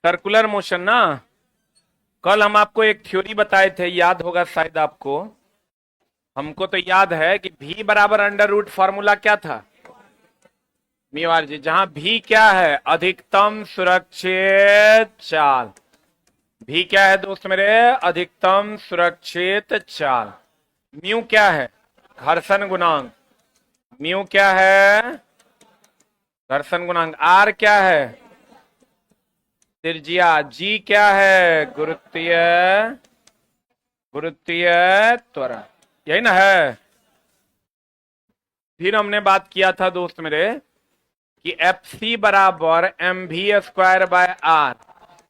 Circular motion ना। कल हम आपको एक थ्योरी बताए थे, याद होगा शायद आपको। हमको तो याद है कि v बराबर अंडर रूट फॉर्मूला क्या था, म्यू आर जी, जहां v क्या है, अधिकतम सुरक्षित चाल। v क्या है दोस्त मेरे, अधिकतम सुरक्षित चाल। म्यू क्या है, घर्षण गुणांक। म्यू क्या है, घर्षण गुणांक। आर क्या है, त्रिज्या। जी क्या है, गुरुत्वीय गुरुत्वीय त्वरण। यही ना है। फिर हमने बात किया था दोस्त मेरे कि एफ सी बराबर M V square by R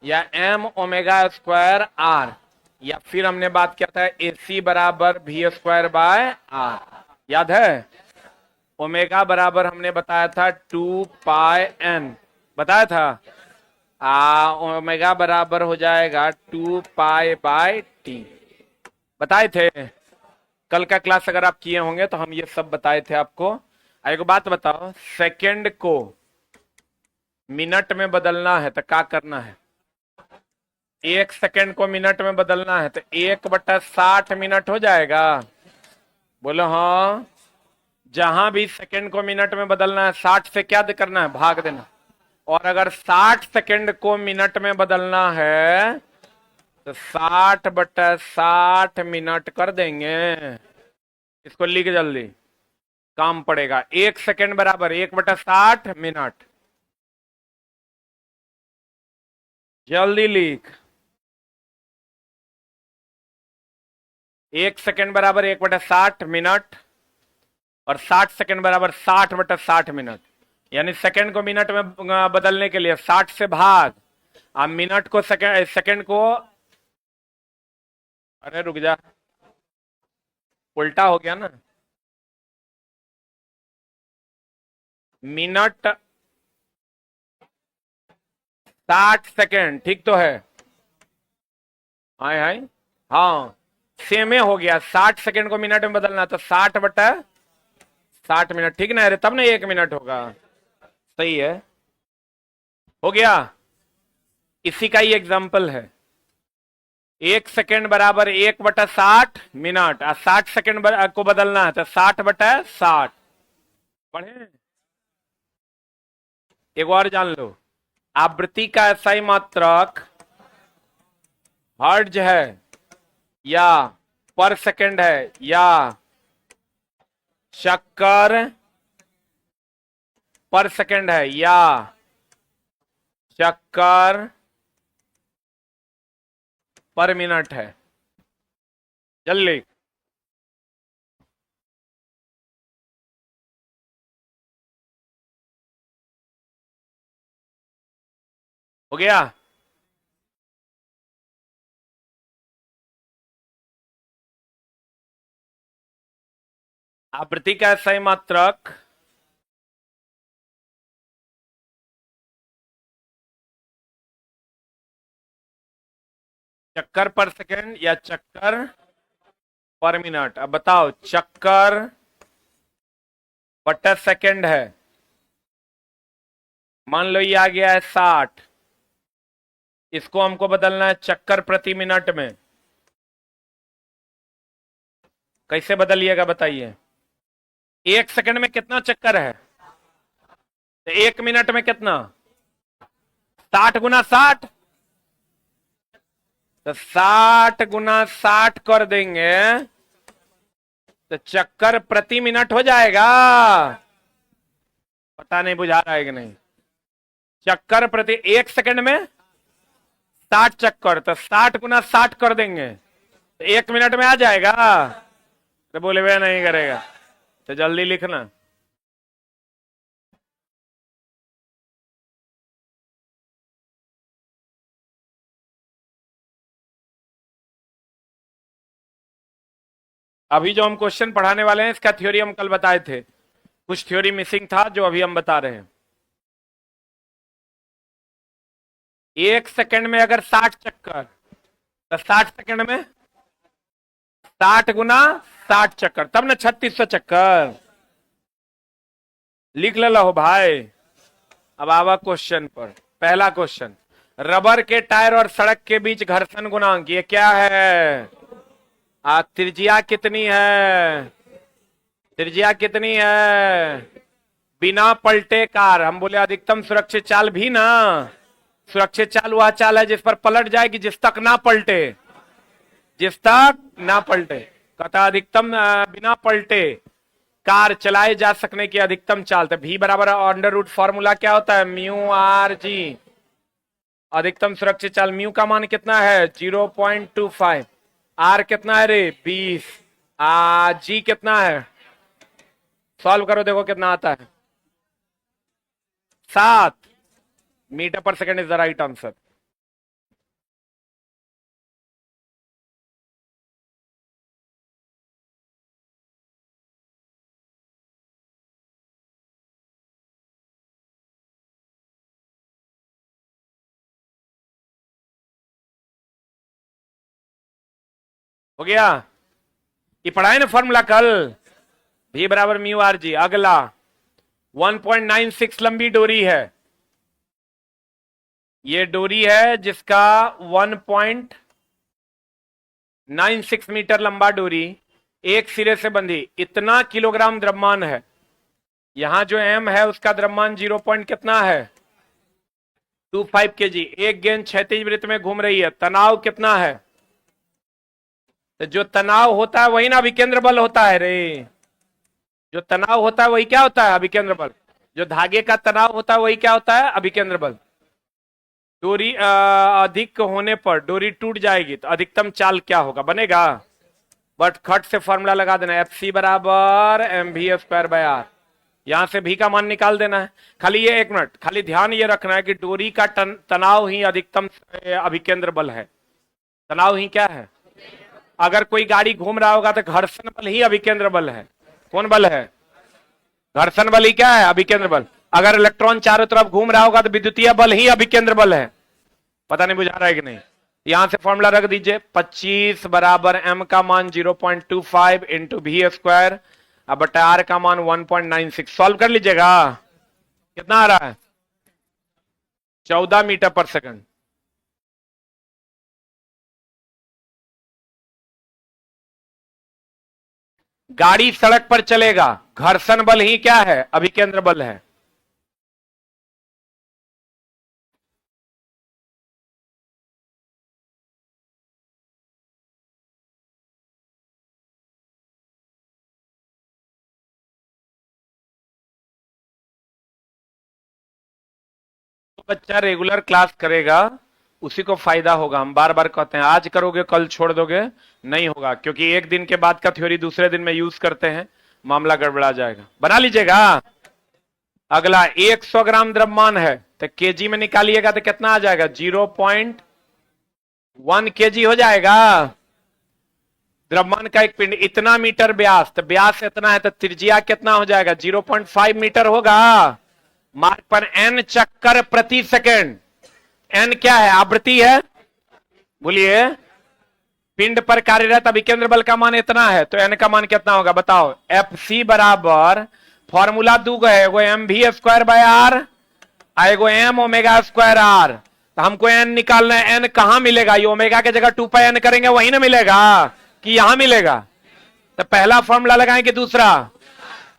या एम ओमेगा स्क्वायर आर, या फिर हमने बात किया था ए सी बराबर वी स्क्वायर बाय आर, याद है। ओमेगा बराबर हमने बताया था 2 पाई एन, बताया था। ओमेगा बराबर हो जाएगा 2 पाई/टी, बताए थे। कल का क्लास अगर आप किए होंगे तो हम ये सब बताए थे आपको। एक बात बताओ, सेकंड को मिनट में बदलना है तो क्या करना है, 1 सेकंड को मिनट में बदलना है तो 1/60 मिनट हो जाएगा। बोलो हाँ। जहां भी सेकंड को मिनट में बदलना है 60 से क्या करना है, भाग देना। और अगर 60 सेकंड को मिनट में बदलना है तो 60/60 कर देंगे। इसको लिख जल्दी, काम पड़ेगा। 1 सेकंड बराबर 1/60 मिनट। जल्दी लिख। 1 सेकंड बराबर 1/60 मिनट और 60 सेकंड बराबर 60/60 मिनट। यानी सेकंड को मिनट में बदलने के लिए 60 से भाग, अब मिनट को सेकंड को, अरे रुक जा, उल्टा हो गया ना। मिनट 60 सेकंड, ठीक तो है। हाय हाय, हाँ सेमे हो गया। 60 सेकंड को मिनट में बदलना तो 60/60 मिनट, ठीक ना। अरे तब ना 1 मिनट होगा, सही है, हो गया। इसी का ही एग्जाम्पल है। 1 सेकंड बराबर 1/60 मिनट और 60 सेकंड को बदलना है तो 60/60। पढ़े, एक और जान लो। आवृत्ति का SI मात्रक हर्ट्ज है या पर सेकंड है या चक्कर पर सेकंड है या चक्कर पर मिनट है। जल्दी, हो गया। आवृत्ति का SI मात्रक चक्कर पर सेकंड या चक्कर पर मिनट। अब बताओ, चक्कर बटा सेकंड है, मान लो ये आ गया है 60, इसको हमको बदलना है चक्कर प्रति मिनट में। कैसे बदलिएगा बताइए। 1 सेकंड में कितना चक्कर है, तो 1 मिनट में कितना, 60 × 60, तो 60 × 60 कर देंगे तो चक्कर प्रति मिनट हो जाएगा। पता नहीं बुझा रहा है कि नहीं। चक्कर प्रति 1 सेकंड में 60 चक्कर, तो 60 × 60 कर देंगे तो 1 मिनट में आ जाएगा। तो बोले वे नहीं करेगा, तो जल्दी लिखना। अभी जो हम क्वेश्चन पढ़ाने वाले हैं इसका थ्योरी हम कल बताए थे, कुछ थ्योरी मिसिंग था जो अभी हम बता रहे हैं। 1 सेकंड में अगर 60 चक्कर, तो 60 सेकंड में 60 × 60 चक्कर, तब ना 3600 चक्कर। लिख लो भाई। अब आवा क्वेश्चन पर। पहला क्वेश्चन, रबर के टायर और सड़क के बीच घर्षण गुणांक ये क्या है? त्रिज्या कितनी है? त्रिज्या कितनी है? बिना पलटे कार, हम बोले अधिकतम सुरक्षित चाल भी ना, सुरक्षित चाल वह चाल है जिस पर पलट जाएगी, जिस तक ना पलटे, जिस तक ना पलटे। कहता अधिकतम बिना पलटे कार चलाए जा सकने की अधिकतम चाल। तो v बराबर अंडर रूट फॉर्मूला क्या होता है? Mu R G. अधिकतम सुरक्षित चाल म्यू का मान कितना है? 0.25। आर कितना है रे? 20। जी कितना है? सॉल्व करो देखो कितना आता है। 7 मीटर पर second is the right answer. हो गया? ये पढ़ाए ना फॉर्मूला कल, v बराबर म्यू आर जी। अगला 1.96 लंबी डोरी है। ये डोरी है जिसका 1.96 मीटर लंबा डोरी एक सिरे से बंधी, इतना किलोग्राम द्रव्यमान है। यहां जो m है उसका द्रव्यमान 0 पॉइंट कितना है? 25 kg। एक गेंद क्षैतिज वृत्त में घूम रही है, तनाव कितना है? तो जो तनाव होता है वही ना अभिकेंद्र बल होता है रे। जो तनाव होता है वही क्या होता है? अभिकेंद्र बल। जो धागे का तनाव होता है वही क्या होता है? अभिकेंद्र बल। डोरी अधिक होने पर डोरी टूट जाएगी तो अधिकतम चाल क्या होगा? बनेगा? बट खट से फॉर्मूला लगा देना, एफ सी बराबर M V square by R. यहां से भी का मान निकाल देना है। खाली ये 1 मिनट, खाली ध्यान ये रखना है कि डोरी का तनाव ही अधिकतम अभिकेंद्र बल है। तनाव ही क्या है? अगर कोई गाड़ी घूम रहा होगा तो घर्षण बल ही अभिकेंद्र बल है। कौन बल है? घर्षण बल ही क्या है? अभिकेंद्र बल। अगर इलेक्ट्रॉन चारों तरफ घूम रहा होगा तो विद्युतीय बल ही अभिकेंद्र बल है। पता नहीं बुझा रहा है कि नहीं? यहां से फॉर्मूला रख दीजिए, 25 बराबर m का मान 0.25 इंटू वी स्क्वायर अब बटा आर का मान 1.96। सॉल्व कर लीजिएगा। कितना आ रहा है? 14 मीटर पर सेकंड। गाड़ी सड़क पर चलेगा, घर्षण बल ही क्या है? अभिकेंद्र बल है। बच्चा रेगुलर क्लास करेगा उसी को फायदा होगा। हम बार बार कहते हैं आज करोगे कल छोड़ दोगे, नहीं होगा, क्योंकि एक दिन के बाद का थ्योरी दूसरे दिन में यूज करते हैं, मामला गड़बड़ा जाएगा। बना लीजिएगा। अगला 100 ग्राम द्रव्यमान है तो केजी में निकालिएगा तो कितना आ जाएगा? 0.1 केजी हो जाएगा। द्रव्यमान का एक पिंड, इतना मीटर व्यास, तो व्यास इतना है तो त्रिज्या कितना हो जाएगा? 0.5 मीटर होगा। मार्ग पर n चक्कर प्रति सेकंड। n क्या है? आवृत्ति है। बोलिए। पिंड पर कार्यरत अभिकेंद्र बल का मान इतना है तो n का मान कितना होगा? बताओ। एफ सी बराबर फॉर्मूला दूगो है, एगो M V square by R, एगो एम ओमेगा स्क्वायर आर। तो हमको n निकालना है। n कहां मिलेगा? ये ओमेगा के जगह 2 पाई n करेंगे वही ना मिलेगा कि यहां मिलेगा? तो पहला फॉर्मूला लगाएं कि दूसरा?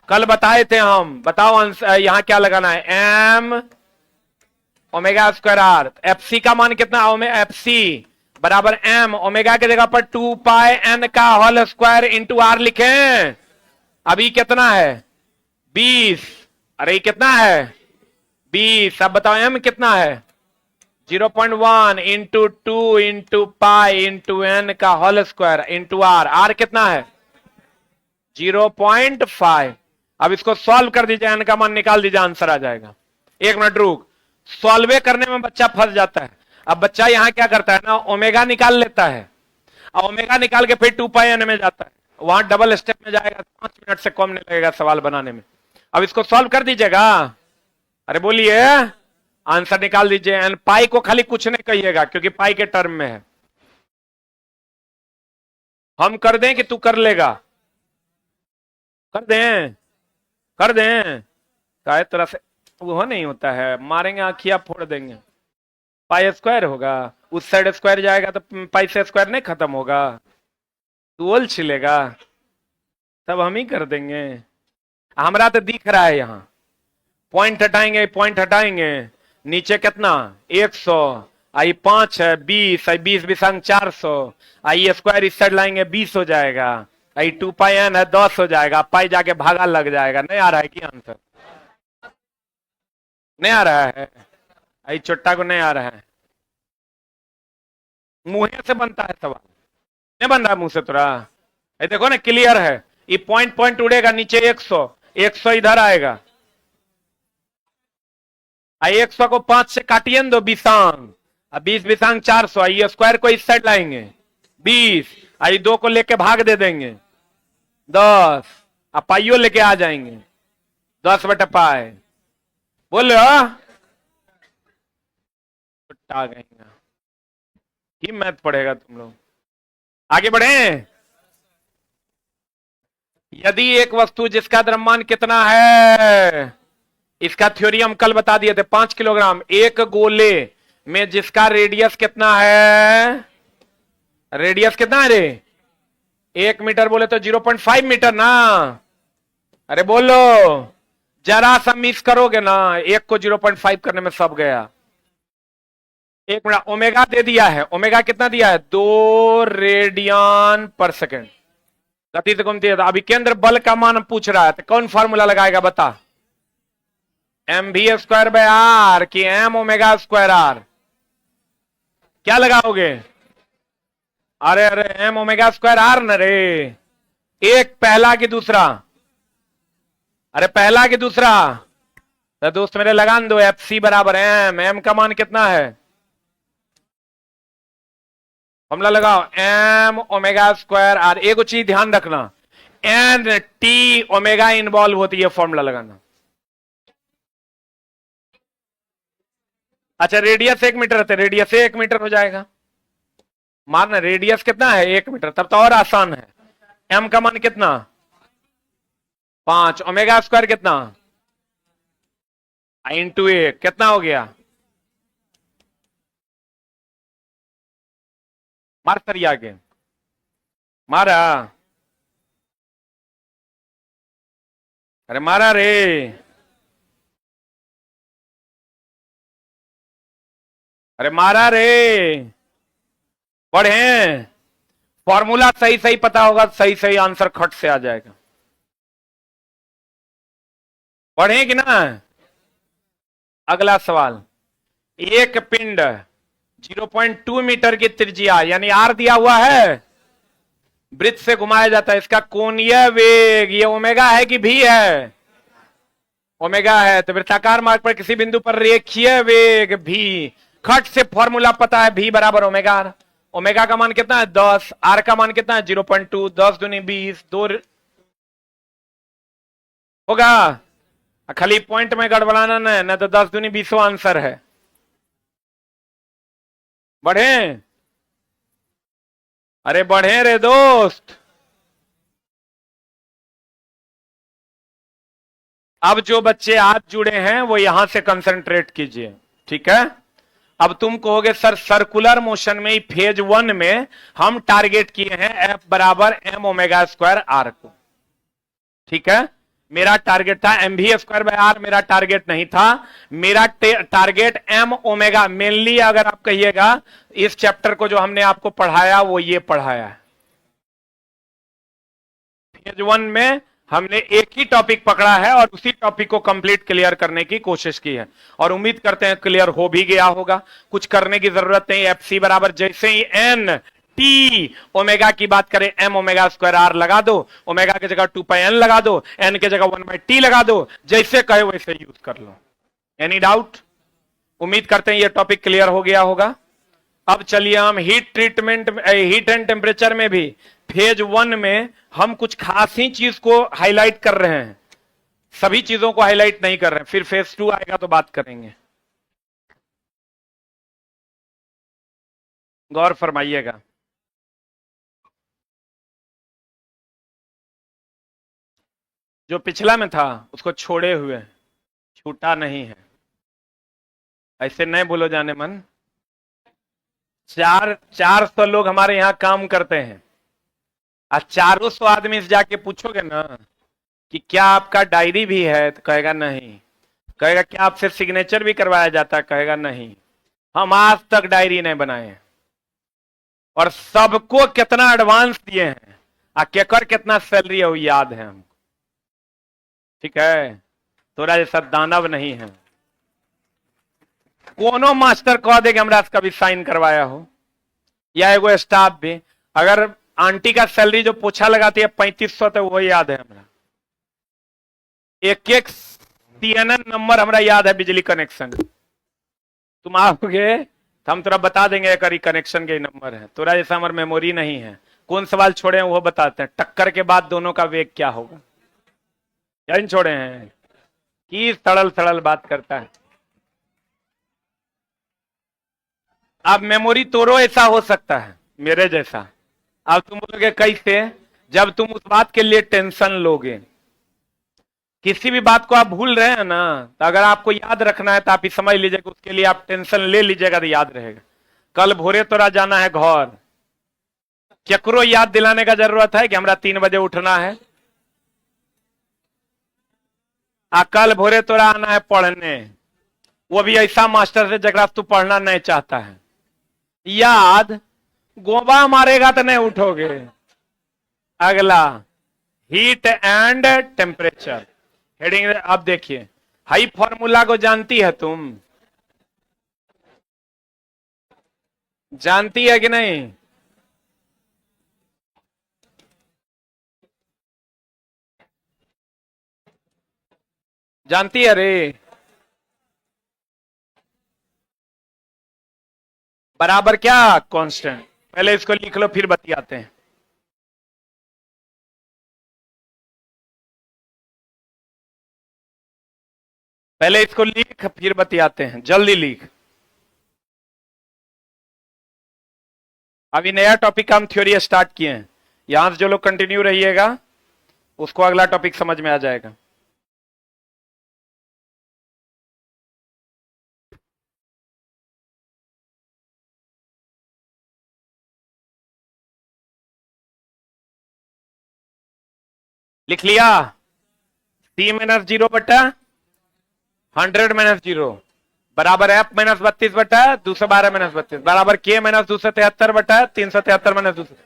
कल बताए थे हम। बताओ यहां क्या लगाना है? M omega square R. F C का मान कितना? एफ सी बराबर एम ओमेगा की जगह पर 2 पाई एन का होल स्क्वायर इंटू आर लिखें। अभी कितना है? 20। अरे ये कितना है? 20। अब बताओ एम कितना है? 0.1 into 2 into pi into n का whole square into r. R कितना है? 0.5। अब इसको सॉल्व कर दीजिए, एन का मान निकाल दीजिए, आंसर आ जाएगा। 1 मिनट रुक, सॉल्वे करने में बच्चा फंस जाता है। अब बच्चा यहां क्या करता है ना, ओमेगा निकाल लेता है और ओमेगा निकाल के फिर 2 पाई एन में जाता है, वहां डबल स्टेप में जाएगा, 5 मिनट से कम नहीं लगेगा सवाल बनाने में। अब इसको सॉल्व कर दीजिएगा। अरे बोलिए, आंसर निकाल दीजिए। एन पाई को खाली कुछ नहीं कहिएगा क्योंकि पाई के टर्म में है। हम कर दें कि तू कर लेगा? कर दें? कर दें? काय तरह से वो नहीं होता है, मारेंगे आंखिया फोड़ देंगे। पाई स्क्वायर होगा, उस साइड स्क्वायर जाएगा तो पाई से स्क्वायर नहीं खत्म होगा, टूल छिलेगा, तब हम ही कर देंगे। हमारा तो दिख रहा है यहाँ, पॉइंट हटाएंगे, पॉइंट हटाएंगे, नीचे कितना 100, आई 5 है 20, आई 20 बिसंग 400, आई स्क्वायर इस साइड लाएंगे 20 हो जाएगा, आई 2 पाई एन है 10 हो जाएगा, पाई जाके भागा लग जाएगा। नहीं आ रहा है क्या आंसर? नहीं आ रहा है? आई चुट्टा को नहीं आ रहा है, मुंह से बनता है सवाल, नहीं बन रहा मुंह से तुरा। ये देखो ना क्लियर है, ये पॉइंट पॉइंट उड़ेगा नीचे 100, 100 इधर आएगा, आई 100 को 5 से काटिए दो बिसांग, अब 20 बिसांग 400, आई स्क्वायर को इस साइड लाएंगे 20, आई 2 को लेके भाग दे देंगे 10, अब पाइयो लेके आ जाएंगे 10 बटे पाए, बोलो आ गए, ही मैथ पढ़ेगा तुम लोग। आगे बढ़े। यदि एक वस्तु जिसका द्रव्यमान कितना है, इसका थ्योरी हम कल बता दिए थे, 5 किलोग्राम, एक गोले में जिसका रेडियस कितना है, रेडियस कितना है रे, 1 मीटर बोले तो 0.5 मीटर ना, अरे बोलो, जरा सा मिस करोगे ना, एक को 0.5 करने में सब गया। एक मिनट, ओमेगा दे दिया है, ओमेगा कितना दिया है, 2 रेडियन पर सेकेंड, गति से घूमती है। अभी केंद्र बल का मान पूछ रहा है, तो कौन फार्मूला लगाएगा बता, एम भी स्क्वायर बाय आर की एम ओमेगा स्क्वायर आर, क्या लगाओगे? अरे अरे एम ओमेगा स्क्वायर आर न रे, एक पहला की दूसरा, अरे पहला की दूसरा, तो दोस्त मेरे लगान दो, एफ सी बराबर एम, एम का मान कितना है, फॉर्मूला लगाओ एम ओमेगा स्क्वायर आर। एक चीज ध्यान रखना, एन टी ओमेगा इन्वॉल्व होती है, फॉर्मूला लगाना। अच्छा रेडियस 1 मीटर है, रेडियस 1 मीटर हो जाएगा, मारना रेडियस कितना है 1 मीटर, तब तो और आसान है। एम का मान कितना 5, ओमेगा स्क्वायर कितना इंटू 1 कितना हो गया, मार सर आगे, मारा, अरे मारा रे, अरे मारा रे, पढ़े, फॉर्मूला सही सही पता होगा, सही सही आंसर खट से आ जाएगा, पढ़े कि ना। अगला सवाल, एक पिंड 0.2 मीटर की त्रिज्या यानी आर दिया हुआ है, वृत्त से घुमाया जाता है, इसका कोणीय वेग ये ओमेगा है कि भी है, ओमेगा है, तो वृत्ताकार मार्ग पर किसी बिंदु पर रेखीय वेग भी, खट से फॉर्मूला पता है, भी बराबर ओमेगा आर, ओमेगा का मान कितना है 10, आर का मान कितना है 0.2, 10 दूनी 20, 2 होगा, खाली पॉइंट में गड़बड़ाना ना तो 10 दूनी 20 आंसर है। बढ़े, अरे बढ़े रे दोस्त। अब जो बच्चे आज जुड़े हैं वो यहां से कंसंट्रेट कीजिए, ठीक है। अब तुम कहोगे सर सर्कुलर मोशन में ही फेज 1 में हम टारगेट किए हैं एफ बराबर एम ओमेगा स्क्वायर आर को, ठीक है। मेरा टारगेट था एम भी स्क्वायर बाय आर, मेरा टारगेट नहीं था, मेरा टारगेट एम ओमेगा, मेनली अगर आप कहिएगा इस चैप्टर को जो हमने आपको पढ़ाया वो ये पढ़ाया है। फेज 1 में हमने एक ही टॉपिक पकड़ा है और उसी टॉपिक को कंप्लीट क्लियर करने की कोशिश की है, और उम्मीद करते हैं क्लियर हो भी गया होगा, कुछ करने की जरूरत नहीं। एफ सी बराबर जैसे ही एन टी ओमेगा की बात करें, एम ओमेगा स्क्वायर आर लगा दो, ओमेगा की जगह 2 पाई एन लगा दो, एन की जगह 1/t लगा दो, जैसे कहे वैसे यूज कर लो। Any doubt? उम्मीद करते हैं ये टॉपिक क्लियर हो गया होगा। अब चलिए हम heat treatment, heat and temperature में भी फेज 1 में हम कुछ खास ही चीज को हाईलाइट कर रहे हैं, सभी चीजों को हाईलाइट नहीं कर रहे हैं, फिर फेज 2 आएगा तो बात करेंगे, गौर फरमाइएगा। जो पिछला में था उसको छोड़े हुए, छूटा नहीं है, ऐसे नहीं बोलो जाने मन, 400 लोग हमारे यहाँ काम करते हैं, और 400 आदमी से जाके पूछोगे ना कि क्या आपका डायरी भी है, तो कहेगा नहीं। कहेगा क्या आपसे सिग्नेचर भी करवाया जाता है, कहेगा नहीं। हम आज तक डायरी नहीं बनाए हैं, और सबको कितना एडवांस दिए हैं, केकर कितना सैलरी है वो याद है हमको। ठीक है, तोरा जैसा दानव नहीं है। कोनो मास्टर कह दे कि हमरा से कभी साइन करवाया हो, या एगो स्टाफ भी। अगर आंटी का सैलरी जो पोछा लगाती है 3500, तो वो याद है हमरा। एक एक CNN नंबर हमरा याद है, बिजली कनेक्शन। तुम आओगे तो हम तोरा बता देंगे एक कनेक्शन के नंबर है। तोरा जैसा हमारे मेमोरी नहीं है। कौन सवाल छोड़े हैं वो बताते हैं। टक्कर के बाद दोनों का वेग क्या होगा, क्या नहीं छोड़े हैं कि सड़ल सड़ल बात करता है। अब मेमोरी तोरो ऐसा हो सकता है, मेरे जैसा। अब तुम बोलोगे कैसे, जब तुम उस बात के लिए टेंशन लोगे। किसी भी बात को आप भूल रहे हैं ना, तो अगर आपको याद रखना है तो आप ही समझ लीजिएगा, उसके लिए आप टेंशन ले लीजिएगा तो याद रहेगा। कल भोरे तोरा जाना है घर, केकरो याद दिलाने का जरूरत है कि हमरा 3 बजे उठना है। कल भोरे तोरा आना है पढ़ने, वो भी ऐसा मास्टर से जगह तू पढ़ना नहीं चाहता है। याद गोबा मारेगा तो नहीं उठोगे। अगला, हीट एंड टेम्परेचर हेडिंग। अब देखिए, हाई फॉर्मूला को जानती है तुम, जानती है कि नहीं? जानती है रे। बराबर क्या, कांस्टेंट। पहले इसको लिख लो फिर बतियाते हैं। पहले इसको लिख फिर बतियाते हैं, जल्दी लिख। अभी नया टॉपिक हम थ्योरी स्टार्ट किए हैं, यहां से जो लोग कंटिन्यू रहिएगा उसको अगला टॉपिक समझ में आ जाएगा। लिख लिया? C माइनस 0 बटा 100 माइनस 0 बराबर F माइनस 32 बटा 212 माइनस 32 बराबर K माइनस 273 बटा 373 माइनस 200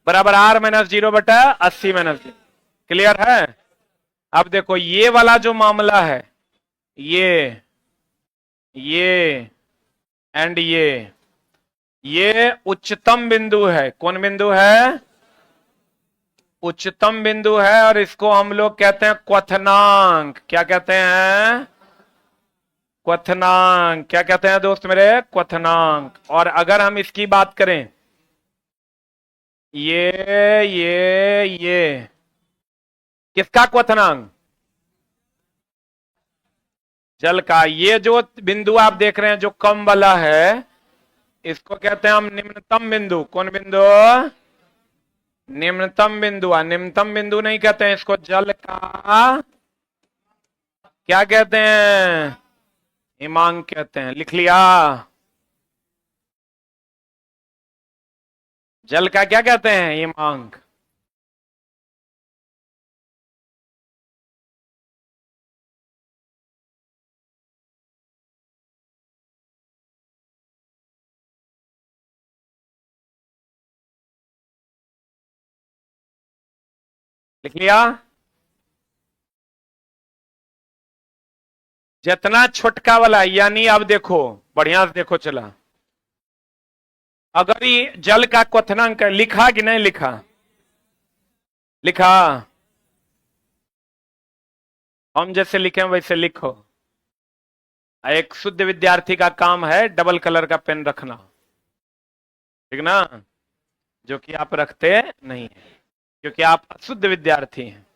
बराबर R माइनस 0 बटा 80 माइनस 0। क्लियर है? अब देखो ये वाला जो मामला है, ये एंड ये उच्चतम बिंदु है। कौन बिंदु है? उच्चतम बिंदु है, और इसको हम लोग कहते हैं क्वथनांक। क्या कहते हैं? क्वथनांक। क्या कहते हैं दोस्त मेरे? क्वथनांक। और अगर हम इसकी बात करें, ये किसका क्वथनांक? जल का। ये जो बिंदु आप देख रहे हैं जो कम वाला है, इसको कहते हैं हम निम्नतम बिंदु। कौन बिंदु? निम्नतम बिंदु। निम्नतम बिंदु नहीं कहते हैं इसको, जल का क्या कहते हैं? हिमांक कहते हैं। लिख लिया? जल का क्या कहते हैं? हिमांक। लिख लिया? जितना छोटका वाला, यानी अब देखो बढ़िया से देखो, चला। अगर ये जल का क्वथनांक लिखा कि नहीं लिखा? लिखा? हम जैसे लिखे वैसे लिखो। एक शुद्ध विद्यार्थी का काम है डबल कलर का पेन रखना, ठीक ना? जो कि आप रखते नहीं है, क्योंकि आप अशुद्ध विद्यार्थी हैं।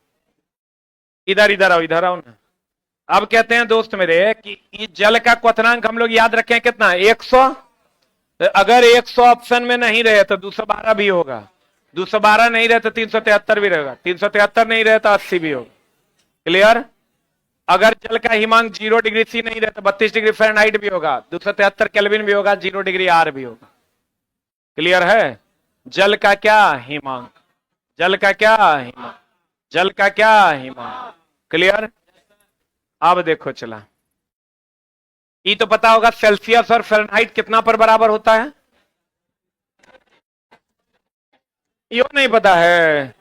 इधर इधर आओ ना। अब कहते हैं दोस्त मेरे कि इस जल का क्वथनांक हम लोग याद रखें कितना? 100। अगर 100 ऑप्शन में नहीं रहे तो 212 भी होगा, 212 नहीं रहे तो 373 भी रहेगा, 373 नहीं रहे तो 80 भी होगा। क्लियर? अगर जल का हिमांक 0 डिग्री C नहीं रहे तो 32 डिग्री फ़ारेनहाइट भी होगा, 273 केल्विन भी होगा, 0 डिग्री R भी होगा। क्लियर है? जल का क्या? हिमांक। जल का क्या? हिमांक। जल का क्या? हिमांक। क्लियर? अब देखो चला, ये तो पता होगा सेल्सियस और फ़ारेनहाइट कितना पर बराबर होता है? यो नहीं पता है?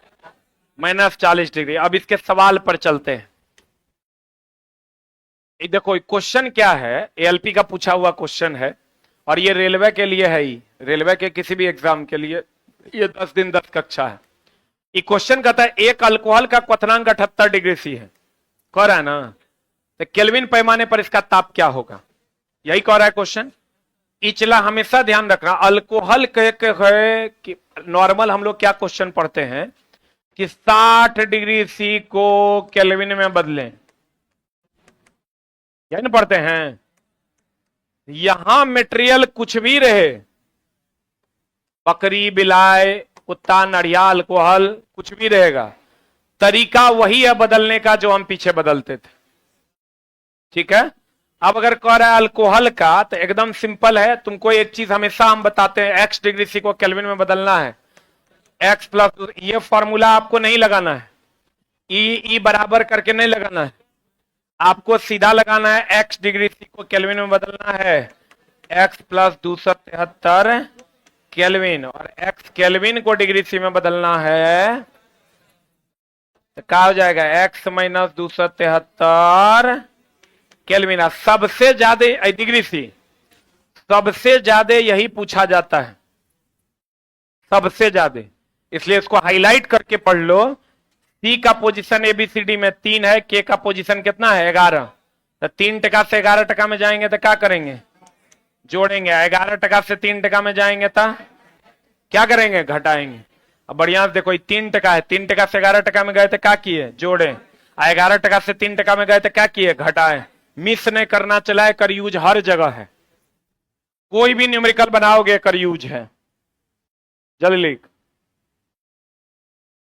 -40 डिग्री। अब इसके सवाल पर चलते हैं। ये देखो क्वेश्चन क्या है, एएलपी का पूछा हुआ क्वेश्चन है, और ये रेलवे के लिए है ही, रेलवे के किसी भी एग्जाम के लिए ये 10 दिन 10 कक्षा है। ये क्वेश्चन कहता है एक अल्कोहल का क्वथनांक 78 डिग्री सी है, कह रहा है ना, तो केल्विन पैमाने पर इसका ताप क्या होगा, यही कह रहा है क्वेश्चन। इचला हमेशा ध्यान रखना, अल्कोहल कह के है कि नॉर्मल हम लोग क्या क्वेश्चन पढ़ते हैं कि 60 डिग्री सी को केल्विन में बदलें, क्या नहीं पढ़ते हैं? यहां मटेरियल कुछ भी रहे, बकरी, बिलाय, कुत्ता, नड़िया, अल्कोहल, कुछ भी रहेगा, तरीका वही है बदलने का जो हम पीछे बदलते थे। ठीक है? अब अगर कह रहा है अल्कोहल का, तो एकदम सिंपल है, तुमको एक चीज हमेशा हम बताते हैं, x डिग्री सी को केल्विन में बदलना है, x प्लस, ये फॉर्मूला आपको नहीं लगाना है, ई बराबर करके नहीं लगाना है, आपको सीधा लगाना है, x डिग्री सी को केल्विन में बदलना है, x प्लस 273 केल्विन, और x केल्विन को डिग्री सी में बदलना है, तो क्या हो जाएगा, x माइनस 273 केल्विन। सबसे ज्यादा डिग्री सी, सबसे ज्यादा यही पूछा जाता है, सबसे ज्यादा, इसलिए इसको हाईलाइट करके पढ़ लो। सी का पोजीशन एबीसीडी में 3 है, के का पोजीशन कितना है 11, तो 3% से 11% में जाएंगे तो क्या करेंगे, जोड़ेंगे, 11% से 3% में जाएंगे तो क्या करेंगे, घटाएंगे। अब बढ़िया से देखो, 3% है, 3% से 11% में गए तो क्या किए, जोड़े, 11% से 3% में गए तो क्या किए, घटाए। मिस नहीं करना, चला है, कर यूज हर जगह है, कोई भी न्यूमेरिकल बनाओगे कर यूज है। जल्दी लिख,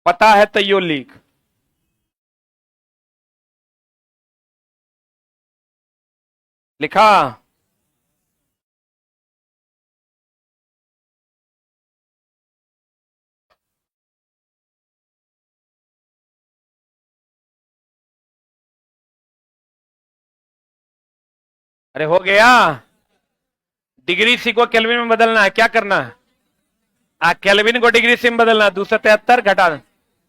पता है तो यो लिख। लिखा? अरे हो गया, डिग्री सी को केल्विन में बदलना है, क्या करना है, केल्विन को डिग्री सी में बदलना, 273 घटा।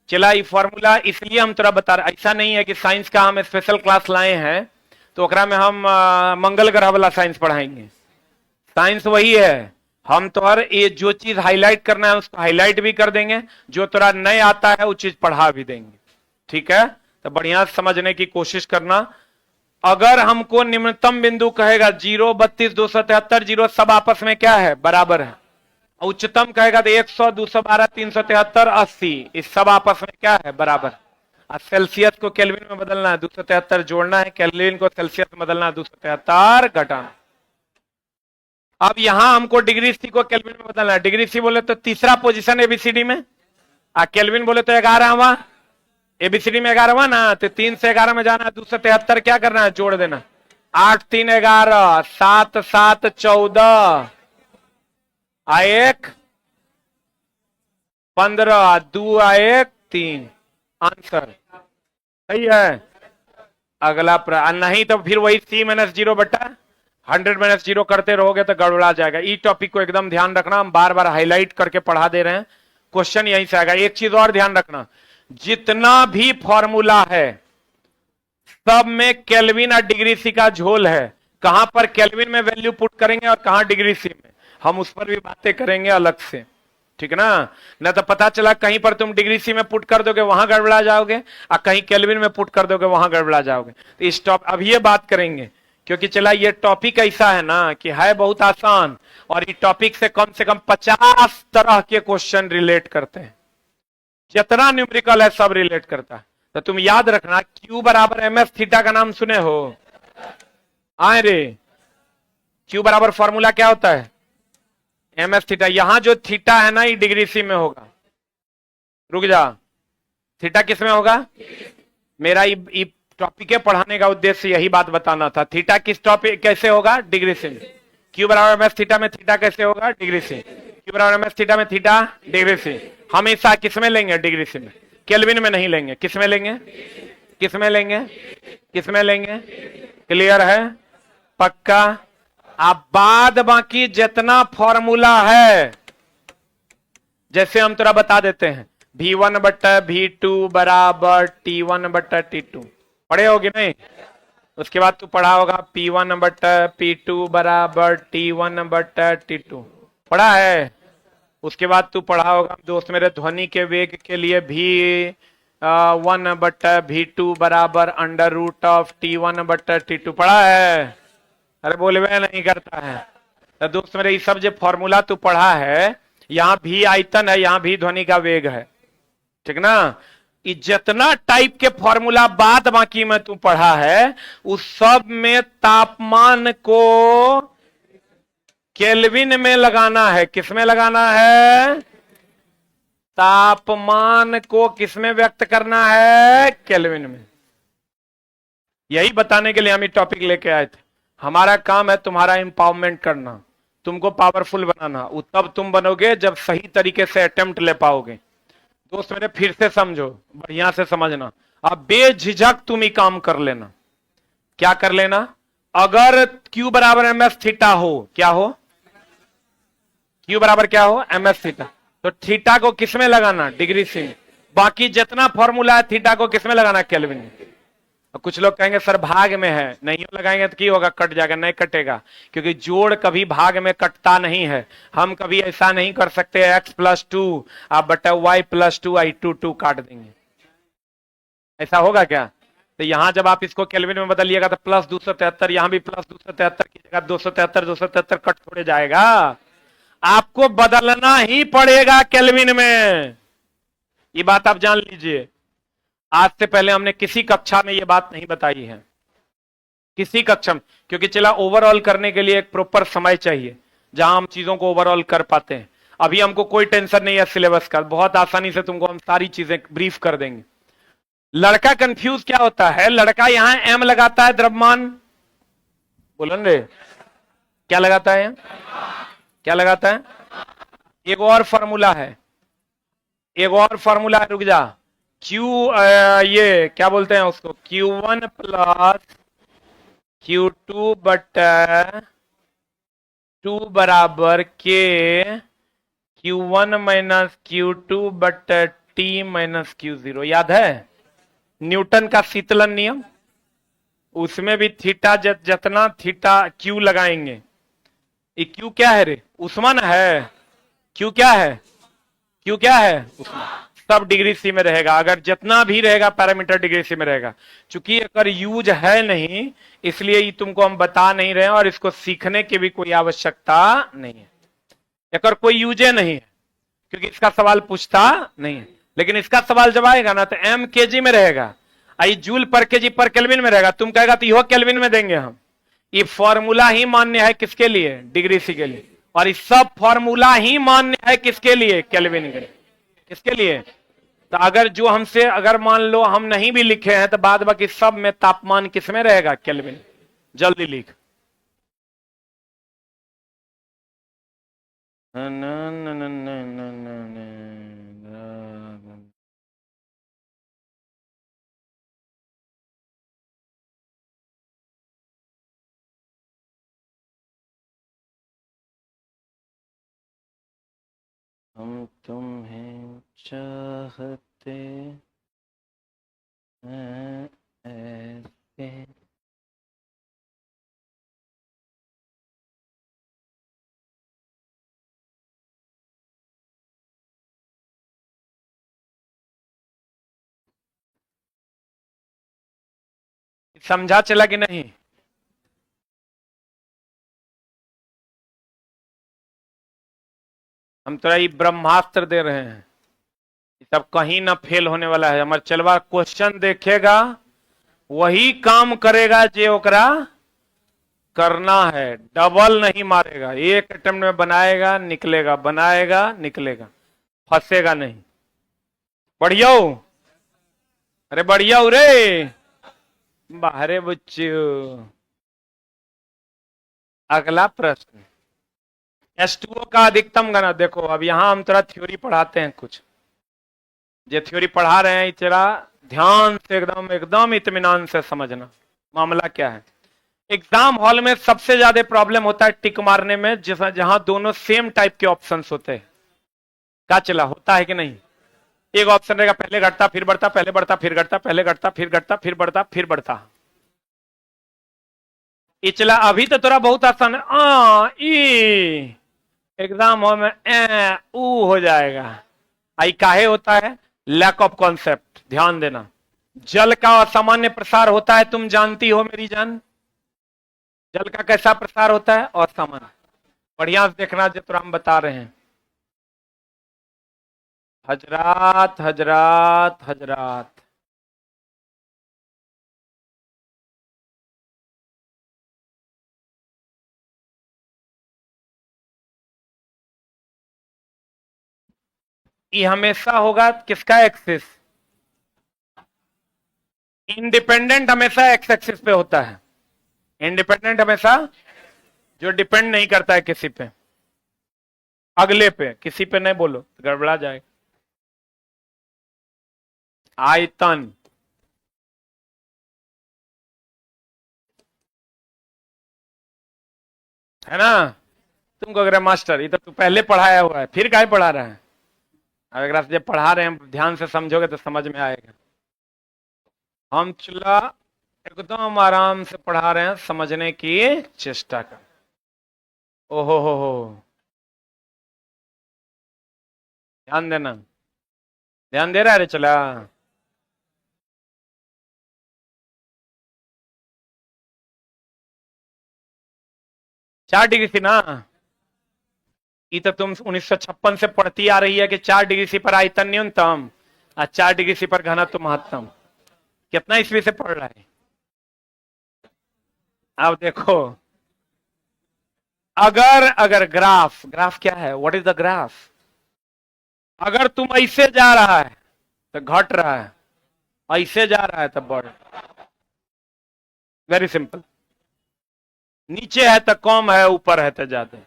चला, ये फॉर्मूला इसलिए हम थोड़ा बता रहे, ऐसा नहीं है कि साइंस का हम स्पेशल क्लास लाए हैं तो ओकरा में हम मंगल ग्रह वाला साइंस पढ़ाएंगे। साइंस वही है, हम तो हर ये जो चीज हाईलाइट करना है उसको हाईलाइट भी कर देंगे, जो थोड़ा नहीं आता है वो चीज पढ़ा भी देंगे। ठीक है? तो बढ़िया समझने की कोशिश करना। अगर हमको निम्नतम बिंदु कहेगा 0, 32, 273, 0 सब आपस में क्या है, बराबर है, उच्चतम कहेगा तो 100, 212, 373, 80, इस सब आपस में क्या है, बराबर। और सेल्सियस को केल्विन में बदलना है, 273 जोड़ना है, केल्विन को सेल्सियस में बदलना है, 273 घटाना। अब यहां हमको डिग्री सी को केल्विन में बदलना है, डिग्री सी बोले तो तीसरा पोजीशन एबीसीडी में, केल्विन बोले तो 11वां, एबीसीडी में 11वां ना, तो 3 से 11 में जाना है, 273 क्या करना है, जोड़ देना, 8, 3, 11, 7, 7, 14, 1, 15, 2, 1, 3, आंसर सही है। अगला नहीं तो फिर वही C-0 बटा 100-0 करते रहोगे तो गड़बड़ा जाएगा। ई टॉपिक को एकदम ध्यान रखना, हम बार बार हाईलाइट करके पढ़ा दे रहे हैं, क्वेश्चन यहीं से आएगा। एक चीज और ध्यान रखना, जितना भी फॉर्मूला है सब में केल्विन और डिग्री सी का झोल है, कहां पर केल्विन में वैल्यू पुट करेंगे और कहां डिग्री सी में, हम उस पर भी बातें करेंगे अलग से। ठीक है ना? न तो पता चला कहीं पर तुम डिग्री सी में पुट कर दोगे वहां गड़बड़ा जाओगे, और कहीं केल्विन में पुट कर दोगे वहां गड़बड़ा जाओगे। तो इस अब ये बात करेंगे, क्योंकि चला ये टॉपिक ऐसा है ना कि है बहुत आसान, और ये टॉपिक से कम 50 तरह के क्वेश्चन रिलेट करते हैं, जितना न्यूमेरिकल है सब रिलेट करता है। तो तुम याद रखना, Q बराबर एमएस थीटा का नाम सुने हो? आए रे, Q बराबर फॉर्मूला क्या होता है, एमएस थीटा। यहां जो थीटा है ना ये डिग्री सी में होगा, रुक जा, थीटा किस में होगा, मेरा ये टॉपिक के पढ़ाने का उद्देश्य यही बात बताना था, थीटा किस टॉपिक कैसे होगा, डिग्री सी में। Q बराबर एमएस थीटा में थीटा कैसे होगा, डिग्री सी। Q बराबर एम एस थीटा में थीटा डिग्री सी, हमेशा किस में लेंगे? डिग्री सी में, केल्विन में नहीं लेंगे। किस में लेंगे? किस में लेंगे? किस में लेंगे? क्लियर है? पक्का? अब बाद बाकी जितना फॉर्मूला है, जैसे हम थोड़ा बता देते हैं, V1 बट्टा V2 बराबर T1 बट्टा T2, पढ़े होगे नहीं? उसके बाद तू पढ़ा होगा P1 बट्टा P2 बराबर T1 बट्टा T2, पढ़ा है? उसके बाद तू पढ़ा होगा दोस्त मेरे ध्वनि के वेग के लिए V1 बट्टा V2 बराबर अंडर रूट ऑफ T1 बट्टा T2, पढ़ा है? अरे बोलवे नहीं करता है तो दोस्त मेरे, ये सब जो फॉर्मूला तू पढ़ा है, यहाँ भी आयतन है, यहाँ भी ध्वनि का वेग है, ठीक ना? ये जितना टाइप के फॉर्मूला बाद बाकी में तू पढ़ा है, उस सब में तापमान को केल्विन में लगाना है। किस में लगाना है? तापमान को किस में व्यक्त करना है? केल्विन में। यही बताने के लिए हम ये टॉपिक लेके आए थे। हमारा काम है तुम्हारा एम्पावरमेंट करना, तुमको पावरफुल बनाना। तब तुम बनोगे जब सही तरीके से अटेम्प्ट ले पाओगे। दोस्त मेरे फिर से समझो, बढ़िया से समझना, अब बेझिझक तुम ही काम कर लेना। क्या कर लेना? अगर Q बराबर एम एस थीटा हो, क्या हो? Q बराबर क्या हो? एम एस थीटा, तो थीटा को किस में लगाना? डिग्री सी में। बाकी जितना फॉर्मूला है थीटा को किस में लगाना? केल्विन में। कुछ लोग कहेंगे सर भाग में है, नहीं लगाएंगे तो क्या होगा? कट जाएगा। नहीं कटेगा, क्योंकि जोड़ कभी भाग में कटता नहीं है। हम कभी ऐसा नहीं कर सकते x+2 आप बटा y+2 I2 काट देंगे, ऐसा होगा क्या? तो यहां जब आप इसको केल्विन में बदलिएगा तो +273, यहां भी +273 की जगह 273 कट थोड़े जाएगा, आपको बदलना ही पड़ेगा केल्विन में। ये बात आप जान लीजिए। आज से पहले हमने किसी कक्षा में ये बात नहीं बताई है, किसी कक्षा में, क्योंकि चला ओवरऑल करने के लिए एक प्रॉपर समय चाहिए जहां हम चीजों को ओवरऑल कर पाते हैं। अभी हमको कोई टेंशन नहीं है सिलेबस का, बहुत आसानी से तुमको हम सारी चीजें ब्रीफ कर देंगे। लड़का कंफ्यूज क्या होता है? लड़का यहां m लगाता है द्रव्यमान, बोलन रे, क्या लगाता है? क्या लगाता है? एक और फॉर्मूला है, एक और फॉर्मूला है, रुक जा। ये क्या बोलते हैं उसको? Q1 प्लस Q2 बटा 2 बराबर के Q1 माइनस Q2 बटा T माइनस Q0, याद है? न्यूटन का शीतलन नियम, उसमें भी थीटा जितना थीटा Q लगाएंगे। ये Q क्या है रे? उष्मा है। Q क्या है? Q क्या है? उष्मा। सब डिग्री सी में रहेगा, अगर जितना भी रहेगा पैरामीटर डिग्री सी में रहेगा। चूंकि अगर यूज है नहीं, इसलिए ये तुमको हम बता नहीं रहे हैं, और इसको सीखने की भी कोई आवश्यकता नहीं है। अगर कोई यूजे नहीं है, क्योंकि इसका सवाल पूछता नहीं है। लेकिन इसका सवाल जब आएगा ना, तो एम केजी में रहेगा, I joule per kg per kelvin में रहेगा। तुम कहेगा तो यह केल्विन में देंगे हम। ये फॉर्मूला ही मान्य है किसके लिए? डिग्री सी के लिए। और ये सब फॉर्मूला ही मान्य है किसके लिए? केल्विन के लिए। किसके लिए? तो अगर जो हमसे, अगर मान लो हम नहीं भी लिखे हैं, तो बाद बाकी सब में तापमान किस में रहेगा? केल्विन। जल्दी लिख। हम तुम्हें चाहते हैं ऐसे। समझा चला कि नहीं? हम तो ये ब्रह्मास्त्र दे रहे हैं, सब कहीं ना फेल होने वाला है। हमारे चलवा क्वेश्चन देखेगा, वही काम करेगा जे ओकरा करना है, डबल नहीं मारेगा। एक अटेम्प्ट में बनाएगा निकलेगा, बनाएगा निकलेगा, फंसेगा नहीं। बढ़िया हो? अरे बढ़िया हो रे, बाहरे बच्चे। अगला प्रश्न, H2O का अधिकतम घनत्व देखो, अब यहां हम थोड़ा थ्योरी पढ़ाते हैं कुछ, जो थ्योरी पढ़ा रहे हैं तेरा ध्यान से एकदम एकदम इत्मीनान से समझना मामला क्या है। एग्जाम हॉल में सबसे ज्यादा प्रॉब्लम होता है टिक मारने में, जहां दोनों सेम टाइप के ऑप्शंस होते हैं। क्या चला होता है कि नहीं? एक ऑप्शन रहेगा पहले घटता फिर बढ़ता, पहले बढ़ता फिर घटता, पहले घटता फिर घटता, फिर बढ़ता फिर बढ़ता। इचला अभी तो थोड़ा बहुत आसान है, ई एग्जाम हॉल में ऊ हो जाएगा। आई काहे होता है? Lack of concept. ध्यान देना, जल का असामान्य प्रसार होता है, तुम जानती हो मेरी जान। जल का कैसा प्रसार होता है? असामान्य। बढ़िया से देखना जो तुम हम बता रहे हैं। हजरात हजरात हजरात, ये हमेशा होगा किसका एक्सिस? इंडिपेंडेंट हमेशा एक्स एक्सिस पे होता है। इंडिपेंडेंट हमेशा जो डिपेंड नहीं करता है किसी पे, अगले पे, किसी पे नहीं बोलो तो गड़बड़ा जाएगा। आयतन है ना? तुमको अगर मास्टर ये तो तू पहले पढ़ाया हुआ है, फिर काहे पढ़ा रहा है? अगर आप जब पढ़ा रहे हैं ध्यान से समझोगे तो समझ में आएगा। हम चला एकदम आराम से पढ़ा रहे हैं, समझने की चेष्टा कर। ओहो हो, ध्यान देना। ध्यान दे रहा है रे? चला 4 डिग्री थी ना? ये तो तुम 1956 से पढ़ती आ रही है कि 4 डिग्री सी पर आयतन न्यूनतम और 4 डिग्री सी पर घनत्व महत्तम। कितना ईस्वी से पढ़ रहा है? अब देखो, अगर अगर ग्राफ, ग्राफ क्या है? What is the graph? अगर तुम ऐसे जा रहा है तो घट रहा है, ऐसे जा रहा है तो बढ़। Very simple. नीचे है तो कम है, ऊपर है तो ज्यादा।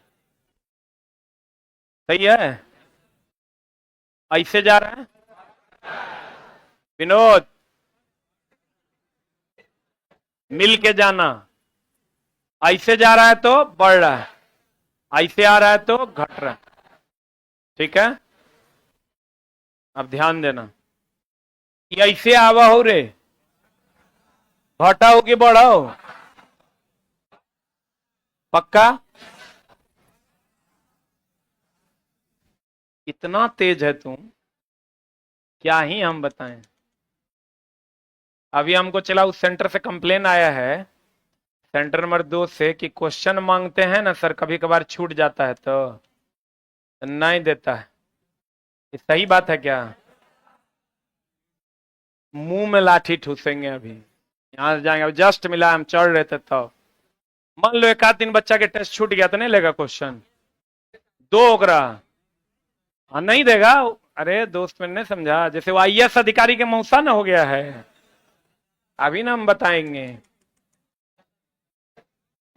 सही है? ऐसे जा रहा है विनोद, मिल के जाना। ऐसे जा रहा है तो बढ़ रहा है, ऐसे आ रहा है तो घट रहा है। ठीक है? अब ध्यान देना, ये ऐसे आवा हो रे, घटा हो कि बढ़ा हो? पक्का? इतना तेज है तुम, क्या ही हम बताएं। अभी हमको चला उस सेंटर से कंप्लेन आया है, सेंटर नंबर 2 से, कि क्वेश्चन मांगते हैं ना सर, कभी कभार छूट जाता है तो नहीं देता है। ये सही बात है क्या? मुंह में लाठी ठूसेंगे अभी। यहां से जाएंगे, अब जस्ट मिला, हम चढ़ रहे थे तब। मान लो एक आध दिन बच्चा के टेस्ट छूट गया तो नहीं लेगा क्वेश्चन? दो ओकरा हाँ नहीं देगा। अरे दोस्त मैंने समझा, जैसे वो आईएएस अधिकारी के मौसा ना हो गया है, अभी ना हम बताएंगे।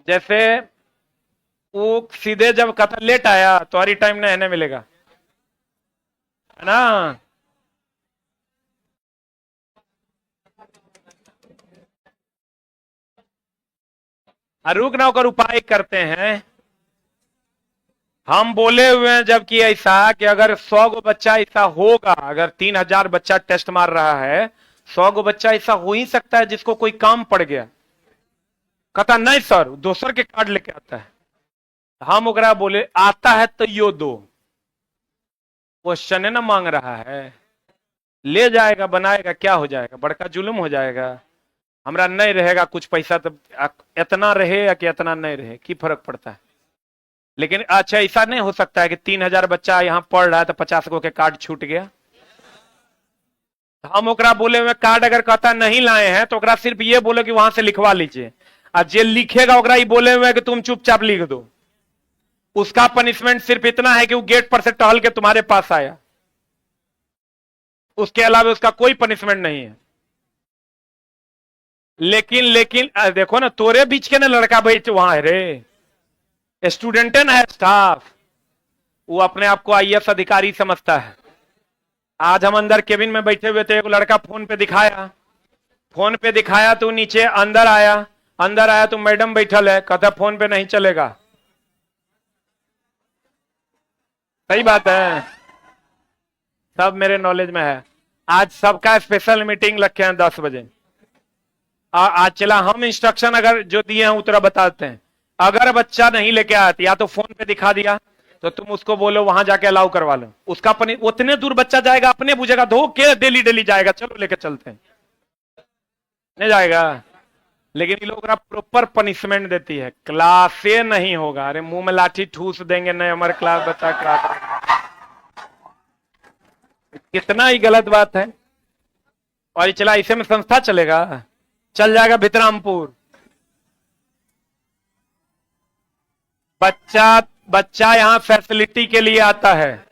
जैसे वो सीधे जब कथा लेट आया तो हरी टाइम ना रहने मिलेगा, है ना? रुक ना होकर उपाय करते हैं। हम बोले हुए हैं जबकि ऐसा कि अगर 100 गो बच्चा ऐसा होगा, अगर 3000 बच्चा टेस्ट मार रहा है, 100 गो बच्चा ऐसा हो ही सकता है जिसको कोई काम पड़ गया। कहता नहीं सर, दोसर के कार्ड लेके आता है। हम ओकरा बोले आता है तो यो दो, क्वेश्चन है ना मांग रहा है, ले जाएगा बनाएगा, क्या हो जाएगा? बड़का जुल्म हो जाएगा। हमरा नहीं रहेगा कुछ पैसा तो इतना रहे या कि इतना नहीं रहे, की फर्क पड़ता है? लेकिन अच्छा ऐसा नहीं हो सकता है कि 3000 बच्चा यहाँ पढ़ रहा है तो 50 गो के कार्ड छूट गया। हम ओकरा बोले हुए कार्ड अगर कहता नहीं लाए हैं तो ओकरा सिर्फ ये बोले कि वहां से लिखवा लीजिए, और जे लिखेगा ओकरा ये बोले हुए कि तुम चुपचाप लिख दो। उसका पनिशमेंट सिर्फ इतना है कि वो गेट पर से टहल के तुम्हारे पास आया, उसके अलावा उसका कोई पनिशमेंट नहीं है। लेकिन लेकिन देखो ना, तोरे बीच के ना लड़का बैठ वहां है रे, स्टूडेंट है ना, स्टाफ। वो अपने आप को आईएएस अधिकारी समझता है। आज हम अंदर केबिन में बैठे हुए थे, एक लड़का फोन पे दिखाया तो नीचे अंदर आया तो मैडम बैठल है, कहता फोन पे नहीं चलेगा। सही बात है, सब मेरे नॉलेज में है। आज सबका स्पेशल मीटिंग रखे हैं 10 बजे। आज चला हम इंस्ट्रक्शन अगर जो दिए हैं उतना बताते हैं। अगर बच्चा नहीं लेके आया या तो फोन पे दिखा दिया तो तुम उसको बोलो वहां जाके अलाउ करवा लो। उसका उतने दूर बच्चा जाएगा, अपने बुझेगा, धो के डेली डेली जाएगा, चलो लेके चलते हैं, नहीं जाएगा। लेकिन ये लोग प्रॉपर पनिशमेंट देती है, क्लास से नहीं होगा। अरे मुंह में लाठी ठूस देंगे, नहीं हमारे क्लास बच्चा क्लास, कितना ही गलत बात है। और ये चला इसे में संस्था चलेगा, चल जाएगा भितरामपुर। बच्चा यहाँ फैसिलिटी के लिए आता है,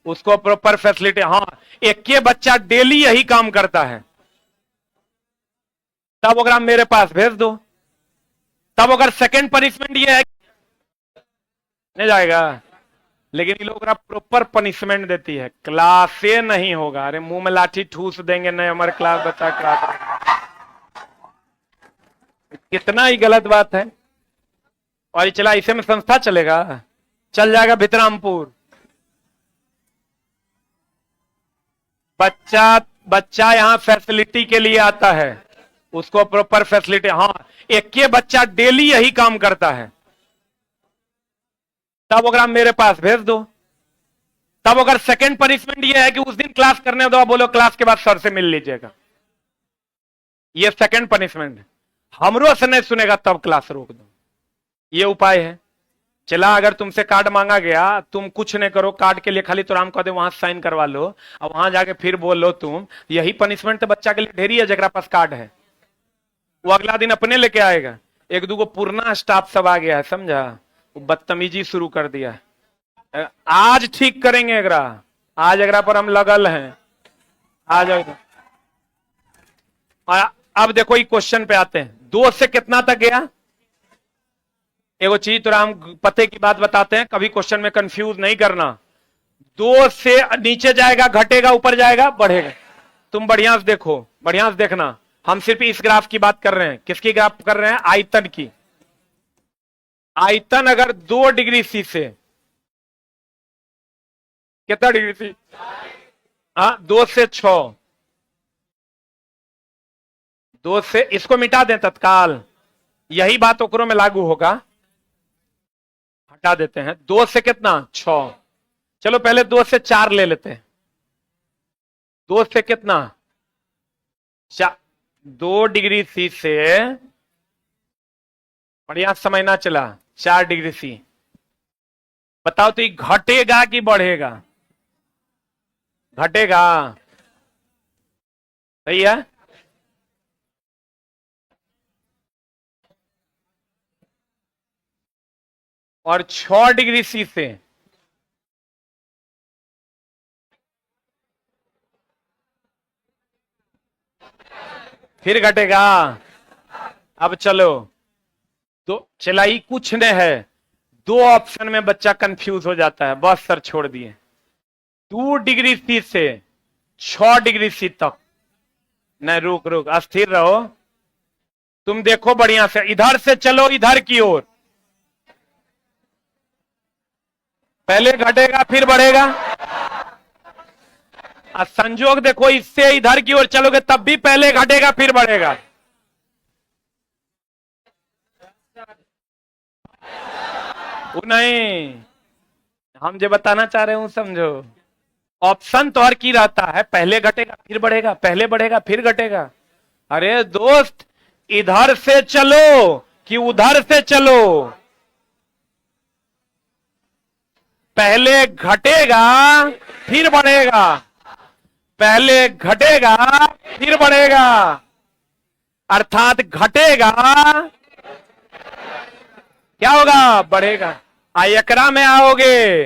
उसको प्रॉपर फैसिलिटी। हाँ, एक के बच्चा डेली यही काम करता है, तब अगर आप मेरे पास भेज दो, तब अगर सेकंड पनिशमेंट ये है, नहीं जाएगा। लेकिन ये लोग प्रॉपर पनिशमेंट देती है, क्लास से नहीं होगा। अरे मुंह में लाठी ठूस देंगे, नहीं हमारे क्लास बच्चा क्लास, कितना ही गलत बात है। और ये चला इसे में संस्था चलेगा, चल जाएगा भितरामपुर। बच्चा यहाँ फैसिलिटी के लिए आता है, उसको प्रॉपर फैसिलिटी। हाँ, एक के बच्चा डेली यही काम करता है, तब अगर आप मेरे पास भेज दो, तब अगर सेकंड पनिशमेंट ये है कि उस दिन क्लास करने दो, बोलो क्लास के बाद सर से मिल लीजिएगा, ये सेकंड पनिशमेंट है। हमरो से नहीं सुनेगा तब क्लास रोक दो, ये उपाय है। चला अगर तुमसे कार्ड मांगा गया, तुम कुछ नहीं करो, कार्ड के लिए खाली तो राम कह दे वहां साइन करवा लो, और वहां जाके फिर बोल लो तुम, यही पनिशमेंट तो बच्चा के लिए ढेरी है। जगह पास कार्ड है वो अगला दिन अपने लेके आएगा। एक दूगो पुराना स्टाफ सब आ गया है, समझा, वो बदतमीजी शुरू कर दिया है। आज ठीक करेंगे अगरा, आज अगरा पर हम लगल हैं, आज। अब देखो ये क्वेश्चन पे आते हैं, 2 से कितना तक गया। एगो चीज तो हम पते की बात बताते हैं, कभी क्वेश्चन में कंफ्यूज नहीं करना। 2 से नीचे जाएगा घटेगा, ऊपर जाएगा बढ़ेगा। तुम बढ़िया से देखो, बढ़िया से देखना। हम सिर्फ इस ग्राफ की बात कर रहे हैं। किसकी ग्राफ कर रहे हैं? आयतन की। आयतन अगर 2 डिग्री सी से, कितना डिग्री सी? हाँ, 2 से 6, 2 से, इसको मिटा दें तत्काल, यही बात ओकरों में लागू होगा, हटा देते हैं। 2 से कितना? 6। चलो पहले 2 से 4 ले लेते हैं। 2 से कितना? 2 डिग्री सी से, बढ़िया समझना चला, 4 डिग्री सी। बताओ तो ये घटेगा कि बढ़ेगा? घटेगा, सही है। और 6 डिग्री सी से फिर घटेगा। अब चलो, तो चलाई कुछ नहीं है, 2 ऑप्शन में बच्चा कंफ्यूज हो जाता है, बस सर छोड़ दिए। 2 डिग्री सी से 6 डिग्री सी तक, नहीं रुक रुक, अस्थिर रहो। तुम देखो बढ़िया से, इधर से चलो इधर की ओर, पहले घटेगा फिर बढ़ेगा। संजोग देखो, इससे इधर की ओर चलोगे तब भी पहले घटेगा फिर बढ़ेगा। वो नहीं, हम जो बताना चाह रहे हूं समझो। ऑप्शन तो हर की रहता है, पहले घटेगा फिर बढ़ेगा, पहले बढ़ेगा फिर घटेगा। अरे दोस्त, इधर से चलो कि उधर से चलो, पहले घटेगा फिर बढ़ेगा, पहले घटेगा फिर बढ़ेगा, अर्थात घटेगा, क्या होगा? बढ़ेगा। एकरा में आओगे,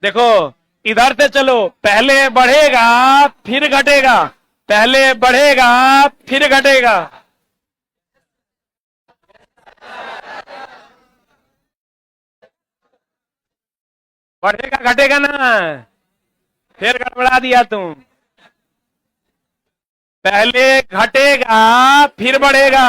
देखो इधर से चलो, पहले बढ़ेगा फिर घटेगा, पहले बढ़ेगा फिर घटेगा। बढ़ेगा घटेगा ना, फिर गड़बड़ा दिया तुम। पहले घटेगा फिर बढ़ेगा,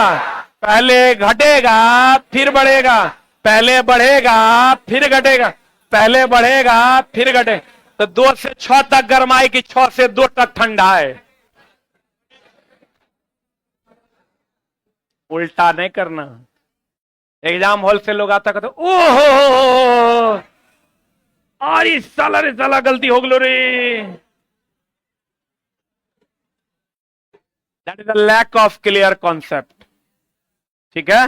पहले घटेगा फिर बढ़ेगा, पहले बढ़ेगा फिर घटेगा, पहले बढ़ेगा फिर घटे। तो 2 से 6 तक गर्माई की 6 से 2 तक ठंडा है। उल्टा नहीं करना। एग्जाम हॉल से लोग आता कहते ओहो अरे साला रे साला गलती हो गलो रे। That is the lack of clear concept. ठीक है,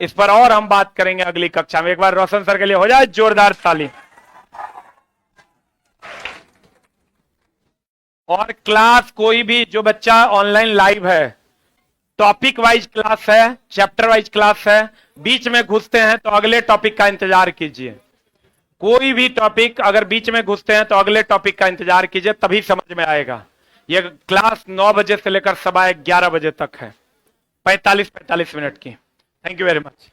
इस पर और हम बात करेंगे अगली कक्षा में। एक बार रोशन सर के लिए हो जाए जोरदार ताली। और क्लास कोई भी जो बच्चा ऑनलाइन लाइव है, टॉपिक वाइज क्लास है, चैप्टर वाइज क्लास है, बीच में घुसते हैं तो अगले टॉपिक का इंतजार कीजिए। कोई भी टॉपिक अगर बीच में घुसते हैं तो अगले टॉपिक का इंतजार कीजिए, तभी समझ में आएगा। यह क्लास 9 बजे से लेकर 11:15 बजे तक है, 45 मिनट की। Thank you very much.